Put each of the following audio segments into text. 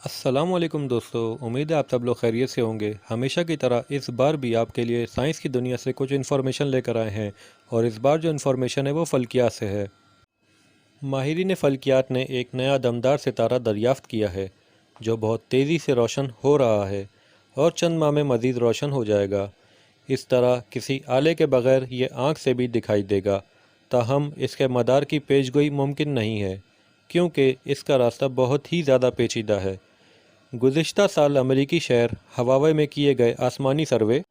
अस्सलामुअलैकुम दोस्तों, उम्मीद है आप सब लोग खैरियत से होंगे। हमेशा की तरह इस बार भी आपके लिए साइंस की दुनिया से कुछ इन्फॉर्मेशन लेकर आए हैं और इस बार जो इन्फॉर्मेशन है वो फल्कियात से है। माहिरीन फल्कियात ने एक नया दमदार सितारा दरियाफ्त किया है जो बहुत तेज़ी से रोशन हो रहा है और चंद माह में मज़ीद रोशन हो जाएगा। इस तरह किसी आले के बगैर ये आँख से भी दिखाई देगा, ताहम इसके मदार की पेशगोई मुमकिन नहीं है क्योंकि इसका रास्ता बहुत ही ज़्यादा पेचीदा है। गुज़िश्ता साल अमेरिकी शहर हवावे में किए गए आसमानी सर्वे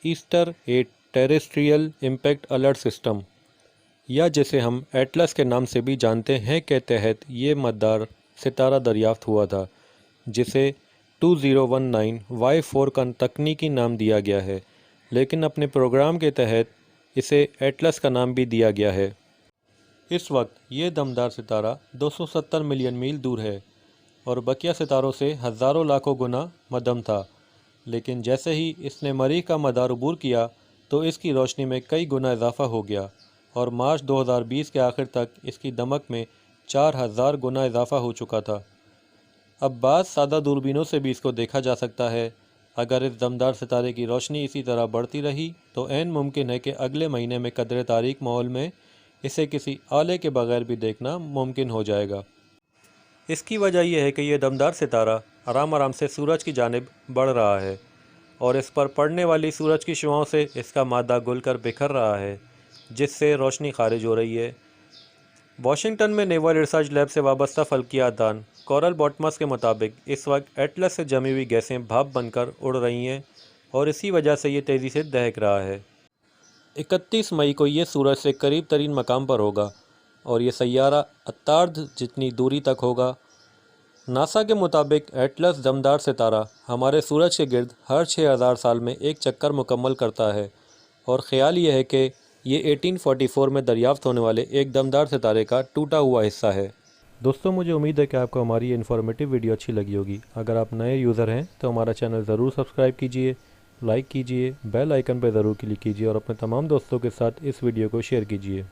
ईस्टर ए टेरेस्ट्रियल इम्पैक्ट अलर्ट सिस्टम, या जिसे हम एटलस के नाम से भी जानते हैं, के तहत ये मदार सितारा दरियाफ्त हुआ था जिसे 2019 Y4 का तकनीकी नाम दिया गया है, लेकिन अपने प्रोग्राम के तहत इसे एटलस का नाम भी दिया गया है। इस वक्त ये दमदार सितारा 270 मिलियन मील दूर है और बकिया सितारों से हज़ारों लाखों गुना मध्यम था, लेकिन जैसे ही इसने मरीख का मदार अबूर किया तो इसकी रोशनी में कई गुना इजाफा हो गया और मार्च 2020 के आखिर तक इसकी दमक में 4000 गुना इजाफा हो चुका था। अब बाज़ सादा दूरबीनों से भी इसको देखा जा सकता है। अगर इस दमदार सितारे की रोशनी इसी तरह बढ़ती रही तो ऐन मुमकिन है कि अगले महीने में कदर तारीक माहौल में इसे किसी आले के बगैर भी देखना मुमकिन हो जाएगा। इसकी वजह यह है कि यह दमदार सितारा आराम आराम से सूरज की जानिब बढ़ रहा है और इस पर पड़ने वाली सूरज की शुआओं से इसका मादा गुल कर बिखर रहा है, जिससे रोशनी खारिज हो रही है। वाशिंगटन में नेवल रिसर्च लैब से वाबस्ता फल्कियात दान कोरल बॉटमस के मुताबिक इस वक्त एटलस से जमी हुई गैसें भाप बनकर उड़ रही हैं और इसी वजह से ये तेज़ी से दहक रहा है। 31 मई को ये सूरज से करीब तरीन मकाम पर होगा और ये सैयारा अत्तार्द जितनी दूरी तक होगा। नासा के मुताबिक एटलस दमदार सितारा हमारे सूरज के गिर्द हर 6000 साल में एक चक्कर मुकम्मल करता है और ख़्याल ये है कि ये 1844 में दरियाफ्त होने वाले एक दमदार सितारे का टूटा हुआ हिस्सा है। दोस्तों, मुझे उम्मीद है कि आपको हमारी ये इन्फॉर्मेटिव वीडियो अच्छी लगी होगी। अगर आप नए यूज़र हैं तो हमारा चैनल ज़रूर सब्सक्राइब कीजिए, लाइक कीजिए, बेल आइकन पर ज़रूर क्लिक कीजिए और अपने तमाम दोस्तों के साथ इस वीडियो को शेयर कीजिए।